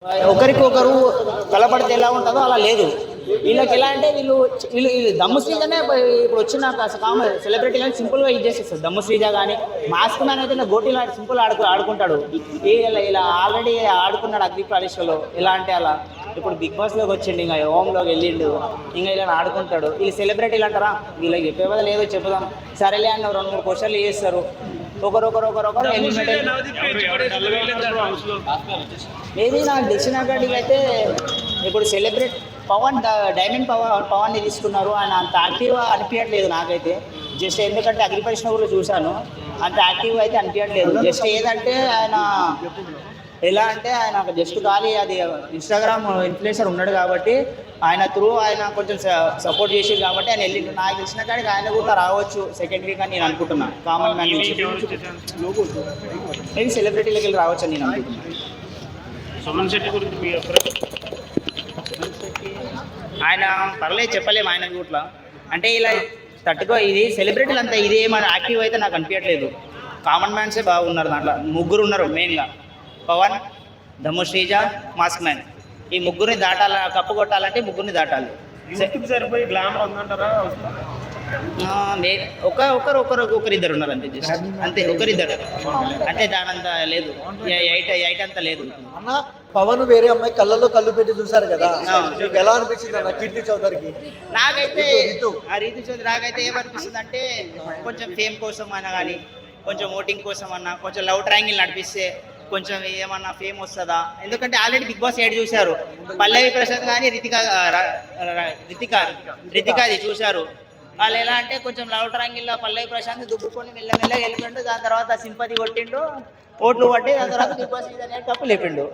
ఒకరికొకరు కలపడితే ఎలా ఉంటుందో అలా లేదు. వీళ్ళకి ఎలా అంటే వీళ్ళు వీళ్ళు వీళ్ళు దమ్ము శ్రీజనే ఇప్పుడు వచ్చిన కామన్ సెలబ్రిటీలను సింపుల్గా ఇది చేసేస్తారు. దమ్ము శ్రీజ కానీ మాస్క్ మ్యాన్ అయితే గోటీలో సింపుల్ ఆడుకుంటాడు. ఇలా ఆల్రెడీ ఆడుకున్నాడు అగ్ని పరీక్షలో. ఎలా అంటే అలా ఇప్పుడు బిగ్ బాస్లోకి వచ్చిండు, ఇంకా హోమ్లోకి వెళ్ళిండు, ఇంకా ఇలా ఆడుకుంటాడు. వీళ్ళు సెలబ్రిటీలు అంటారా? వీళ్ళకి చెప్పే బదులు ఏదో చెప్పుదాం సరేలే అన్న 2-3 క్వశ్చన్లు చేస్తారు. ఒకరొకరు మేబీ నాకు తెలిసిన కాడికి అయితే ఇప్పుడు సెలబ్రేట్ డైమండ్ పవన్ని తీసుకున్నారు. ఆయన అంత యాక్టివ్గా అనిపించట్లేదు నాకైతే. జస్ట్ ఎందుకంటే అగ్ని పరిశ్రమ కూడా చూశాను, అంత యాక్టివ్గా అయితే అనిపించట్లేదు. జస్ట్ ఏదంటే ఆయన ఎలా అంటే ఆయన జస్ట్ ఖాళీ అది ఇన్స్టాగ్రామ్ ఇన్ఫ్లుయెన్సర్ ఉన్నాడు కాబట్టి ఆయన త్రూ ఆయన కొంచెం సపోర్ట్ చేసేది కాబట్టి ఆయన వెళ్ళి నాకు తెలిసిన కాడికి ఆయన కూడా రావచ్చు సెకండ్ వీక్ అని నేను అనుకుంటున్నాను. కామన్ మ్యాన్ నుంచి మేబీ సెలబ్రిటీలకు వెళ్ళి రావచ్చు అని నేను అనుకుంటున్నాను. ఆయన పర్లేదు చెప్పలేము ఆయన కూడా. అంటే ఇలా తట్టుకో ఇది సెలబ్రిటీలు అంతా ఇది మన యాక్టివ్ అయితే నాకు అనిపించట్లేదు. కామన్ మ్యాన్సే బాగున్నారు. దాంట్లో 3 ఉన్నారు మెయిన్గా. పవన్, దమ్ము శ్రీజ, మాస్క్ మ్యాన్. ఈ 3ని దాటాల, కప్పు కొట్టాలంటే 3ని దాటాలి. సరిపోయి గ్లామర్ ఉందంటారా? ఒకరిద్దరు ఉన్నారు అంతే. జస్ట్ అంతే, ఒకరిద్దరు అంటే దానంతా లేదు, ఎయిట్ అంతా లేదు. అన్న పవన్ వేరే అమ్మాయి కళ్ళల్లో కళ్ళు పెట్టి చూసారు కదా, ఎలా అనిపించింది అన్న కీర్తి చౌదరికి? నాకైతే రీతి చౌదరి నాకైతే ఏమనిపిస్తుంది అంటే కొంచెం ఫేమ్ కోసం అన్నా కానీ, కొంచెం ఓటింగ్ కోసం అన్నా, కొంచెం లవ్ ట్రయాంగిల్ నడిపిస్తే కొంచెం ఏమన్నా ఫేమ్ వస్తుందా? ఎందుకంటే ఆల్రెడీ బిగ్ బాస్ 8 చూశారు. పల్లవి ప్రసాద్ కానీ రితికాది చూశారు. వాళ్ళు ఎలా అంటే కొంచెం లవ్ ట్రాంగిల్లో పల్లవి ప్రశాంత్ దుబ్బుకొని మెల్లమెల్లగా వెళ్ళిపోయిండు. దాని తర్వాత సింపతి కొట్టిండు, ఓట్లు పట్టి, దాని తర్వాత బిగ్ బాస్ అనేది కప్పు లేపిండు.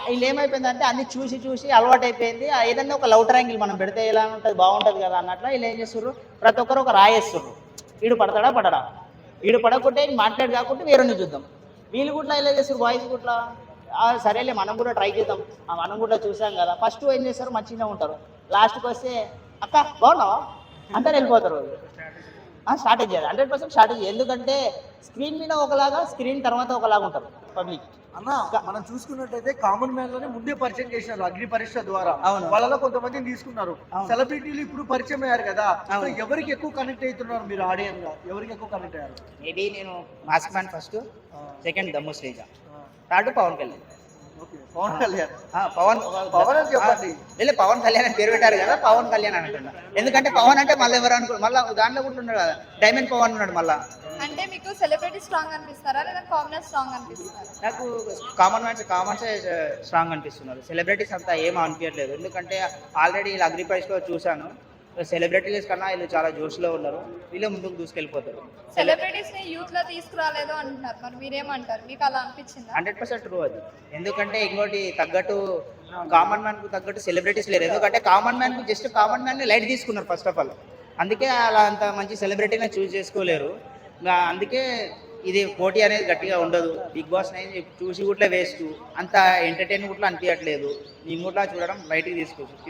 వీళ్ళు ఏమైపోయిందంటే అన్ని చూసి అలవాటు అయిపోయింది. ఏదన్నా ఒక లవ్ ట్రాంగిల్ మనం పెడితే ఎలా ఉంటుంది, బాగుంటుంది కదా అన్నట్లు వీళ్ళు ఏం చేస్తారు, ప్రతి ఒక్కరు ఒక రాయేస్తారు. వీడు పడతాడా పడడా, వీడు పడకుంటే మాట్లాడి కాకుంటే వేరే చూద్దాం. వీళ్ళు కూడా ఇలా చేస్తారు, బాయ్స్ కూడా సరేలే మనం కూడా ట్రై చేద్దాం, మనం కూడా చూసాం కదా. ఫస్ట్ ఏం చేస్తారు, మంచిగా ఉంటారు. లాస్ట్కి వస్తే అక్క బాగున్నావా అంతా వెళ్ళిపోతారు. Strategy 100% strategy. ఎందుకంటే స్క్రీన్ మీద ఒకలాగా, స్క్రీన్ తర్వాత ఒకలాగా ఉంటారు పబ్లిక్. అన్న మనం చూసుకున్నట్టయితే కామన్ మ్యాన్ లోనే ముందే పరిచయం చేసినారు అగ్ని పరీక్ష ద్వారా. అవును, వాళ్ళలో కొంతమందిని తీసుకున్నారు. సెలబ్రిటీలు ఇప్పుడు పరిచయం అయ్యారు కదా, ఎవరికి ఎక్కువ కనెక్ట్ అవుతున్నారు మీరు ఆడియన్స్ గా? ఎవరికి ఎక్కువ కనెక్ట్ అయ్యారు? మేబీ నేను మాస్క్ మ్యాన్ ఫస్ట్, సెకండ్ దమ్ము శ్రీజ, థర్డ్ పవన్ కళ్యాణ్. పవన్ కళ్యాణ్ పవన్ కళ్యాణ్ అని పేరు పెట్టారు కదా, పవన్ కళ్యాణ్ అని అంటున్నా. ఎందుకంటే పవన్ అంటే మళ్ళీ ఎవరు అనుకో, మళ్ళీ దాంట్లో కూడా ఉన్నాడు కదా, డైమండ్ పవన్ ఉన్నాడు. మళ్ళీ అంటే మీకు సెలబ్రిటీ స్ట్రాంగ్ అనిపిస్తారా లేదా కామన్ స్ట్రాంగ్ అనిపిస్తారా? నాకు కామన్స్ స్ట్రాంగ్ అనిపిస్తున్నారు. సెలబ్రిటీస్ అంతా ఏమీ అనిపించట్లేదు. ఎందుకంటే ఆల్రెడీ వీళ్ళు అగ్ని పరీక్షలో చూశాను, సెలబ్రిటీస్ కన్నా వీళ్ళు చాలా జోష్లో ఉన్నారు. వీళ్ళు ముందుకు దూసుకెళ్ళిపోతారు. సెలబ్రిటీస్ ని యూత్ లో తీసుకురాలేదు అంటున్నారు, మరి మీరేమంటారు? మీకు అలా అనిపించిందా? 100% ట్రూ అది. ఎందుకంటే ఇంకోటి తగ్గట్టు కామన్ మ్యాన్ కు తగ్గట్టు సెలబ్రిటీస్ లేరు. ఎందుకంటే కామన్ మ్యాన్ కు జస్ట్ కామన్ మ్యాన్ లైట్ తీసుకున్నారు ఫస్ట్ ఆఫ్ ఆల్. అందుకే అలా అంత మంచి సెలబ్రిటీని చూస్ చేసుకోలేరు. అందుకే ఇది పోటీ అనేది గట్టిగా ఉండదు. బిగ్ బాస్ అనేది చూసి కూడా వేస్ట్, అంత ఎంటర్టైన్ కూడా అనిపించట్లేదు. నేను కూడా చూడడం బయటికి తీసుకోవచ్చు.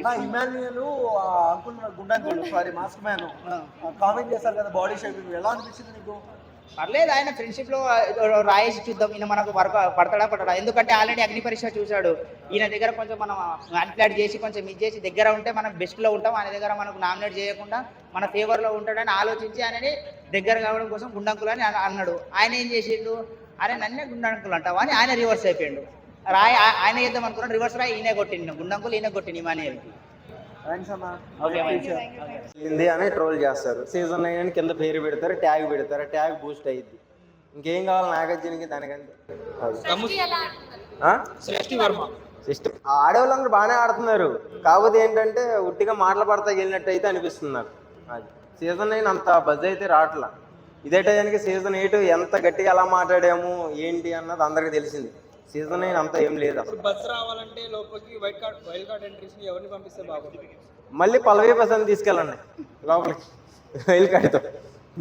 మాస్క్ మ్యాన్ కామెంట్ చేస్తారు కదా బాడీ షేపింగ్, ఎలా అనిపించింది నీకు? పర్లేదు, ఆయన ఫ్రెండ్షిప్లో రాయేసి చూద్దాం, ఈయన మనకు పడతాడా. ఎందుకంటే ఆల్రెడీ అగ్ని పరీక్ష చూశాడు. ఈయన దగ్గర కొంచెం మనం మ్యానిపులేట్ చేసి కొంచెం ఇది చేసి దగ్గర ఉంటే మనం బెస్ట్లో ఉంటాం. ఆయన దగ్గర మనకు నామినేట్ చేయకుండా మన ఫేవర్లో ఉంటాడని ఆలోచించి ఆయనని దగ్గర కావడం కోసం గుండంకులు అని అన్నాడు. ఆయన ఏం చేసిండు, అరే నన్నే గుండంకులు అంటావా అని ఆయన రివర్స్ అయిపోయిండు. ఆయన చేద్దాం అనుకున్నాడు, రివర్స్ రాయి ఈయనే కొట్టిండు, గుండంకులు ఈయన కొట్టింది ఇమానియల్కి. హిందీ అని ట్రోల్ చేస్తారు. సీజన్ 9 అని కింద పేరు పెడతారు, ట్యాగ్ పెడతారు, ట్యాగ్ బూస్ట్ అయ్యిద్ది. ఇంకేం కావాలి నాగార్జునకి దానికంటే? ఆడేవాళ్ళందరూ బాగానే ఆడుతున్నారు, కాకపోతే ఏంటంటే ఉట్టిగా మాటలు పడతా వెళ్ళినట్టు అయితే అనిపిస్తుంది నాకు. అది సీజన్ 9 అంత బజ్ అయితే రావట్లా. ఇదే టైంకి సీజన్ 8 ఎంత గట్టిగా ఎలా మాట్లాడాము ఏంటి అన్నది అందరికి తెలిసింది. సీజన్ 9 అంతా ఏం లేదు. బస్ రావాలంటే లోపలికి వైల్డ్ కార్డ్ ఎంట్రీస్ ని ఎవరిని పంపిస్తే బాగుంటుంది? మళ్ళీ పల్లవి ప్రసాద్ తీసుకెళ్ళండి లోపలికి వైల్డ్ కార్డ్తో.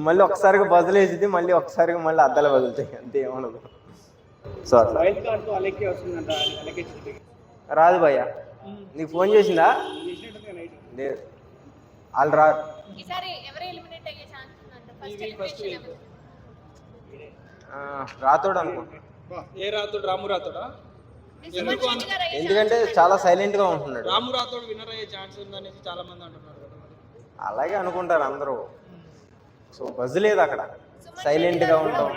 మళ్ళీ ఒకసారిగా బదులు వేసింది, మళ్ళీ ఒకసారిగా మళ్ళీ అద్దాలు బదులుతాయి, అంతే ఏమనదు. సో అట్లా రాదు భయ్య. నీకు ఫోన్ చేసిందా? లేదు, వాళ్ళు రాదు. రాతోడు అనుకో. ఏ రాతోడు? రాము రాతోడా? ఎందుకు అన్న? ఎందుకంటే చాలా సైలెంట్గా ఉంటున్నాడు. రాము రాథోడ్ విన్నర్ అయ్యే ఛాన్స్ ఉందనేసి చాలా మంది అంటున్నారు కదా మరి. అలాగే అనుకుంటారు అందరూ. సో బజ్ లేదు అక్కడ, సైలెంట్గా ఉంటాం.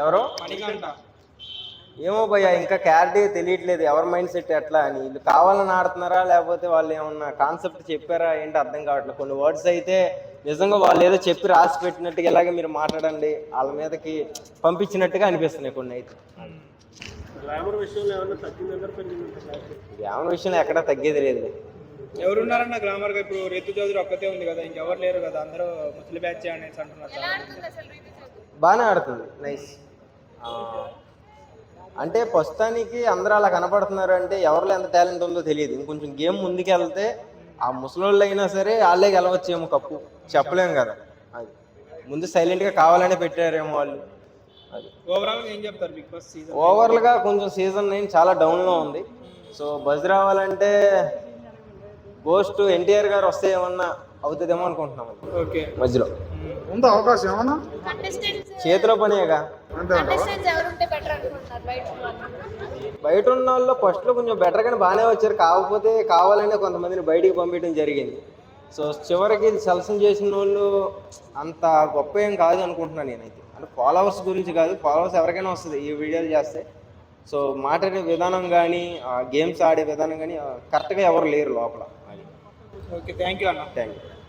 ఎవరో మణికంఠ ఏమో భయ్యా, ఇంకా క్లారిటీ తెలియట్లేదు ఎవరి మైండ్ సెట్ ఎట్లా అని. వీళ్ళు కావాలని ఆడుతున్నారా లేకపోతే వాళ్ళు ఏమన్నా కాన్సెప్ట్ చెప్పారా ఏంటి అర్థం కావట్లేదు. కొన్ని వర్డ్స్ అయితే నిజంగా వాళ్ళు ఏదో చెప్పి రాసి పెట్టినట్టుగా ఇలాగే మీరు మాట్లాడండి వాళ్ళ మీదకి పంపించినట్టుగా అనిపిస్తున్నాయి కొన్ని అయితే. గ్రామర్ విషయంలో ఎక్కడా తగ్గేది లేదు. ఎవరున్నారన్న గ్రామర్ గా? ఇప్పుడు రీతు చౌదరి ఒక్కతే ఉంది కదా, ఇంకెవరు లేరు కదా, అందరూ ముస్లిం బ్యాచ్ అనేసి అంటున్నారు. బాగానే ఆడుతుంది, నైస్. అంటే ప్రస్తుతానికి అందరూ అలా కనపడుతున్నారు అంటే ఎవరిలో ఎంత టాలెంట్ ఉందో తెలియదు. ఇంకొంచెం గేమ్ ముందుకు వెళ్తే ఆ ముసలోళ్ళు అయినా సరే వాళ్ళే గెలవచ్చేమో కప్పు, చెప్పలేము కదా. అది ముందు సైలెంట్గా కావాలనే పెట్టారేమో వాళ్ళు. అది ఓవరాల్ ఏం చెప్తారు బిగ్ బాస్ సీజన్? ఓవర్గా కొంచెం సీజన్ 9 చాలా డౌన్లో ఉంది. సో బజ్ రావాలంటే గోస్ట్ ఎన్టీఆర్ గారు వస్తే ఏమన్నా అవుతుందేమో అనుకుంటున్నాం. ఓకే, మధ్యలో ఉందా అవకాశం ఏమన్నా? చేతిలో పనేగా. బయట ఉన్న వాళ్ళు ఫస్ట్లో కొంచెం బెటర్గానే బాగానే వచ్చారు, కాకపోతే కావాలనే కొంతమందిని బయటికి పంపించడం జరిగింది. సో చివరికి సెలక్షన్ చేసిన వాళ్ళు అంత గొప్ప ఏం కాదు అనుకుంటున్నాను నేనైతే. అంటే ఫాలోవర్స్ గురించి కాదు, ఫాలోవర్స్ ఎవరికైనా వస్తుంది ఈ వీడియోలు చేస్తే. సో మాట్లాడే విధానం కానీ గేమ్స్ ఆడే విధానం కానీ కరెక్ట్గా ఎవరు లేరు లోపల. ఓకే, థ్యాంక్ యూ అన్న. Thank you.